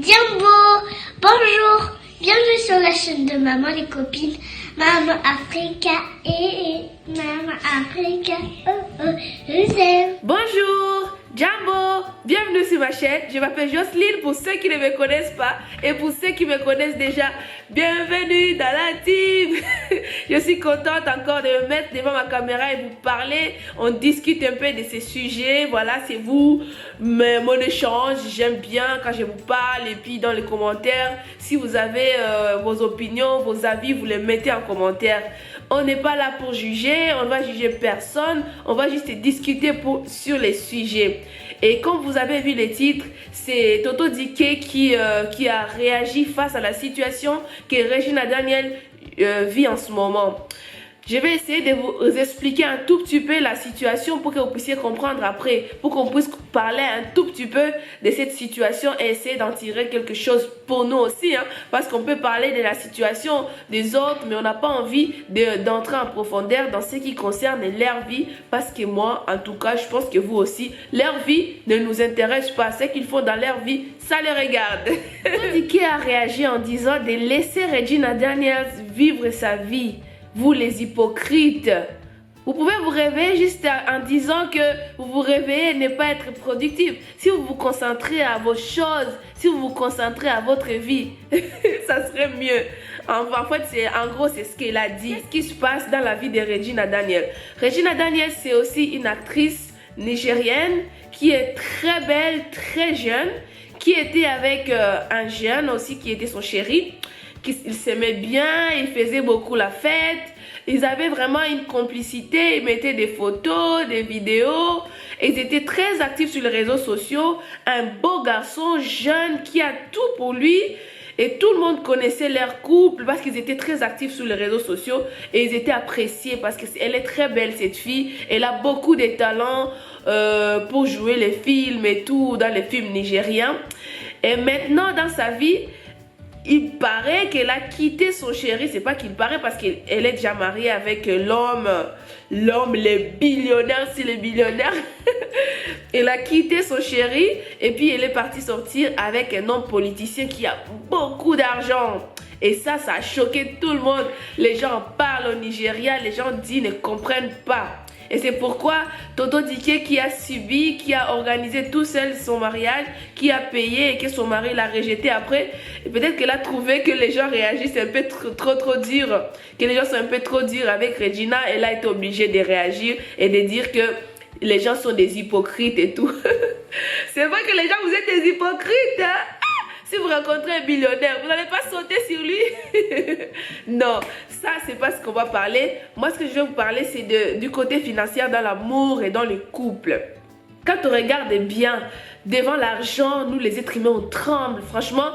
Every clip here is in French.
Jumbo, bonjour, bienvenue sur la chaîne de Maman les copines, Maman Africa et Maman Africa, je vous aime. Bonjour, Jumbo, bienvenue sur ma chaîne. Je m'appelle Jocelyne pour ceux qui ne me connaissent pas et pour ceux qui me connaissent déjà, bienvenue dans la team. Je suis contente encore de me mettre devant ma caméra et vous parler. On discute un peu de ces sujets. Voilà, c'est vous, mon échange. J'aime bien quand je vous parle et puis dans les commentaires, si vous avez vos opinions, vos avis, vous les mettez en commentaire. On n'est pas là pour juger, on ne va juger personne, on va juste discuter sur les sujets. Et comme vous avez vu les titres, c'est Toto Dike qui a réagi face à la situation que Regina Daniel vit en ce moment. Je vais essayer de vous expliquer un tout petit peu la situation pour que vous puissiez comprendre après, pour qu'on puisse parler un tout petit peu de cette situation et essayer d'en tirer quelque chose pour nous aussi, hein, parce qu'on peut parler de la situation des autres, mais on n'a pas envie d'entrer en profondeur dans ce qui concerne leur vie, parce que moi, en tout cas, je pense que vous aussi, leur vie ne nous intéresse pas. Ce qu'ils font dans leur vie, ça les regarde. Dike a réagi en disant de laisser Regina Daniels vivre sa vie. Vous les hypocrites, vous pouvez vous réveiller juste en disant que vous vous réveillez et ne pas être productif. Si vous vous concentrez à vos choses, si vous vous concentrez à votre vie, ça serait mieux. En fait, en gros, c'est ce qu'elle a dit. Ce qui se passe dans la vie de Regina Daniel. Regina Daniel, c'est aussi une actrice nigérienne qui est très belle, très jeune, qui était avec un jeune aussi qui était son chéri. Ils s'aimaient bien, ils faisaient beaucoup la fête, ils avaient vraiment une complicité, ils mettaient des photos, des vidéos, ils étaient très actifs sur les réseaux sociaux, un beau garçon jeune qui a tout pour lui et tout le monde connaissait leur couple parce qu'ils étaient très actifs sur les réseaux sociaux et ils étaient appréciés parce qu'elle est très belle cette fille, elle a beaucoup de talent pour jouer les films et tout dans les films nigériens et maintenant dans sa vie, il paraît qu'elle a quitté son chéri. C'est pas qu'il paraît parce qu'elle est déjà mariée avec l'homme, le billionnaire, si le billionnaire. Elle a quitté son chéri et puis elle est partie sortir avec un homme politicien qui a beaucoup d'argent. Et ça a choqué tout le monde. Les gens parlent au Nigeria, les gens disent ne comprennent pas. Et c'est pourquoi Toto Dike qui a subi, qui a organisé tout seul son mariage, qui a payé et que son mari l'a rejeté après. Et peut-être qu'elle a trouvé que les gens réagissent un peu trop dur, que les gens sont un peu trop durs avec Regina. Elle a été obligée de réagir et de dire que les gens sont des hypocrites et tout. C'est vrai que les gens, vous êtes des hypocrites, hein? Si vous rencontrez un millionnaire, vous n'allez pas sauter sur lui. Non, ça, c'est pas ce qu'on va parler. Moi, ce que je vais vous parler, c'est du côté financier dans l'amour et dans le couple. Quand on regarde bien, devant l'argent, nous, les êtres humains, on tremble. Franchement,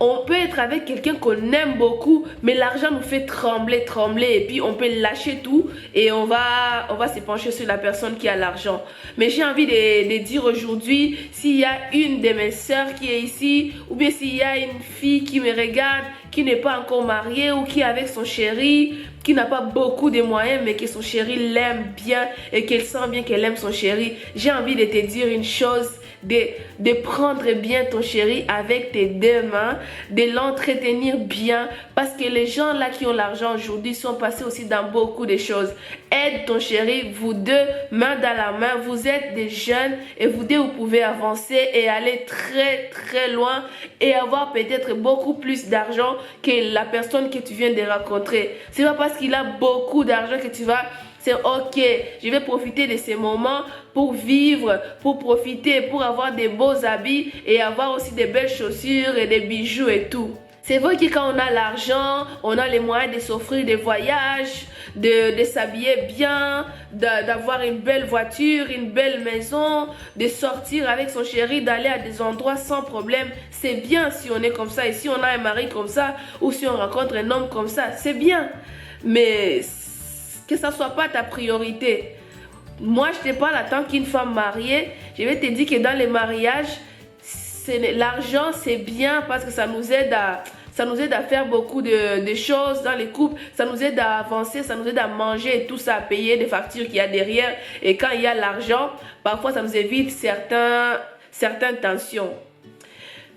on peut être avec quelqu'un qu'on aime beaucoup, mais l'argent nous fait trembler. Et puis, on peut lâcher tout et on va se pencher sur la personne qui a l'argent. Mais j'ai envie de dire aujourd'hui, s'il y a une de mes sœurs qui est ici, ou bien s'il y a une fille qui me regarde, qui n'est pas encore mariée ou qui est avec son chéri, qui n'a pas beaucoup de moyens, mais que son chéri l'aime bien et qu'elle sent bien qu'elle aime son chéri, j'ai envie de te dire une chose, de prendre bien ton chéri avec tes deux mains, de l'entretenir bien, parce que les gens là qui ont l'argent aujourd'hui sont passés aussi dans beaucoup de choses. Aide ton chéri, vous deux, main dans la main, vous êtes des jeunes et vous deux, vous pouvez avancer et aller très loin et avoir peut-être beaucoup plus d'argent que la personne que tu viens de rencontrer. C'est pas parce qu'il a beaucoup d'argent que tu vas... C'est ok, je vais profiter de ces moments pour vivre, pour profiter, pour avoir des beaux habits et avoir aussi des belles chaussures et des bijoux et tout. C'est vrai que quand on a l'argent, on a les moyens de s'offrir des voyages, de s'habiller bien, d'avoir une belle voiture, une belle maison, de sortir avec son chéri, d'aller à des endroits sans problème. C'est bien si on est comme ça et si on a un mari comme ça ou si on rencontre un homme comme ça, c'est bien. Mais que ça soit pas ta priorité. Moi, je te parle en tant qu'une femme mariée. Je vais te dire que dans les mariages, l'argent, c'est bien parce que ça nous aide à faire beaucoup de choses dans les couples. Ça nous aide à avancer, ça nous aide à manger et tout ça, à payer des factures qu'il y a derrière. Et quand il y a l'argent, parfois ça nous évite certaines tensions.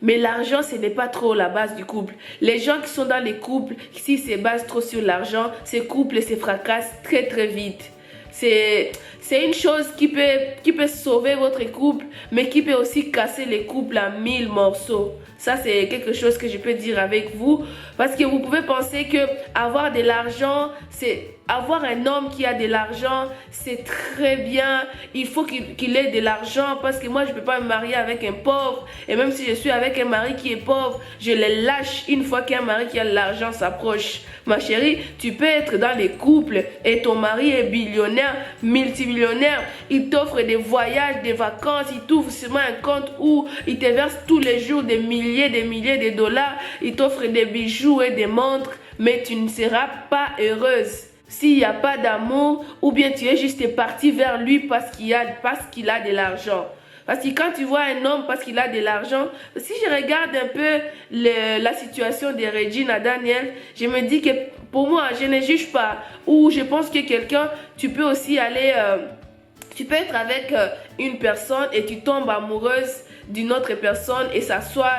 Mais l'argent, ce n'est pas trop la base du couple. Les gens qui sont dans les couples, s'ils se basent trop sur l'argent, ces couples se fracassent très très vite. C'est une chose qui peut sauver votre couple, mais qui peut aussi casser les couples en 1000 morceaux. Ça, c'est quelque chose que je peux dire avec vous. Parce que vous pouvez penser que avoir de l'argent, c'est avoir un homme qui a de l'argent, c'est très bien. Il faut qu'il ait de l'argent parce que moi, je ne peux pas me marier avec un pauvre. Et même si je suis avec un mari qui est pauvre, je le lâche une fois qu'un mari qui a de l'argent s'approche. Ma chérie, tu peux être dans les couples et ton mari est billionnaire, multimillionnaire. Il t'offre des voyages, des vacances, il t'ouvre seulement un compte où il te verse tous les jours des milliers de dollars. Il t'offre des bijoux et des montres, mais tu ne seras pas heureuse. S'il n'y a pas d'amour, ou bien tu es juste parti vers lui parce qu'il a de l'argent. Parce que quand tu vois un homme parce qu'il a de l'argent, si je regarde un peu la situation de Regina Daniel, je me dis que pour moi, je ne juge pas. Ou je pense que quelqu'un, tu peux aussi aller, tu peux être avec une personne et tu tombes amoureuse d'une autre personne et ça soit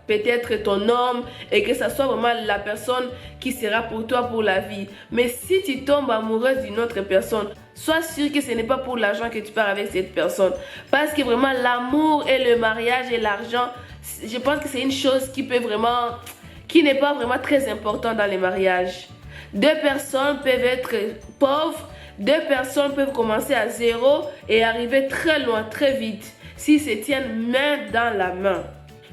peut-être ton homme et que ça soit vraiment la personne qui sera pour toi pour la vie. Mais si tu tombes amoureuse d'une autre personne, sois sûr que ce n'est pas pour l'argent que tu pars avec cette personne. Parce que vraiment l'amour et le mariage et l'argent, je pense que c'est une chose qui n'est pas vraiment très important dans les mariages. Deux personnes peuvent être pauvres, deux personnes peuvent commencer à zéro et arriver très loin, très vite, s'ils se tiennent main dans la main.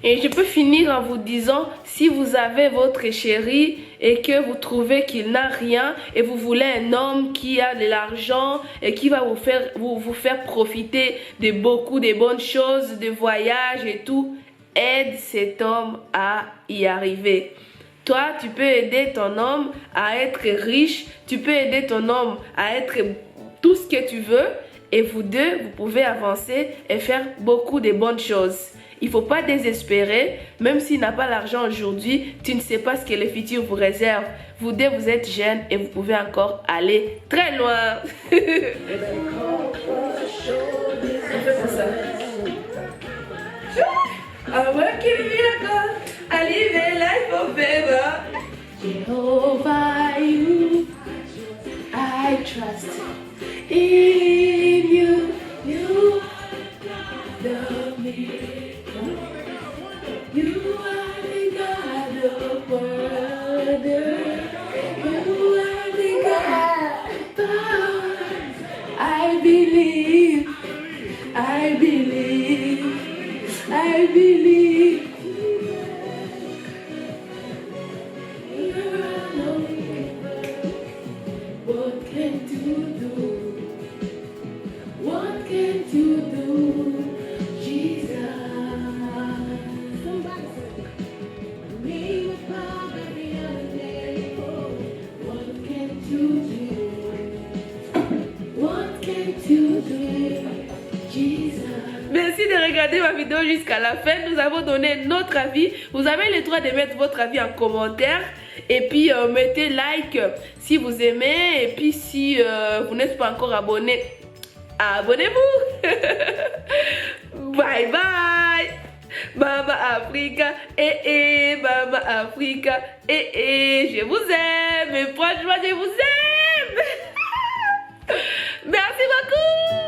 Et je peux finir en vous disant, si vous avez votre chéri et que vous trouvez qu'il n'a rien et vous voulez un homme qui a de l'argent et qui va vous faire profiter de beaucoup de bonnes choses, de voyages et tout, aide cet homme à y arriver. Toi, tu peux aider ton homme à être riche, tu peux aider ton homme à être tout ce que tu veux et vous deux, vous pouvez avancer et faire beaucoup de bonnes choses. Il ne faut pas désespérer, même s'il n'a pas l'argent aujourd'hui, tu ne sais pas ce que le futur vous réserve. Vous deux, vous êtes jeunes et vous pouvez encore aller très loin. I'm working a miracle, I live a life of favor. Jehovah, I trust in you. You love me. You are the God of wonder. You are the God of power. I believe. I believe. I believe. You're alone. What can you do? What can you do, Jesus? Me with power every other day. What can you do? What can you do, Jesus? Merci de regarder ma vidéo jusqu'à la fin. Nous avons donné notre avis. Vous avez le droit de mettre votre avis en commentaire. Et puis mettez like si vous aimez. Et puis si vous n'êtes pas encore abonné, abonnez-vous. Bye bye. Mama Africa, Mama Africa, je vous aime. Et franchement, je vous aime. Merci beaucoup.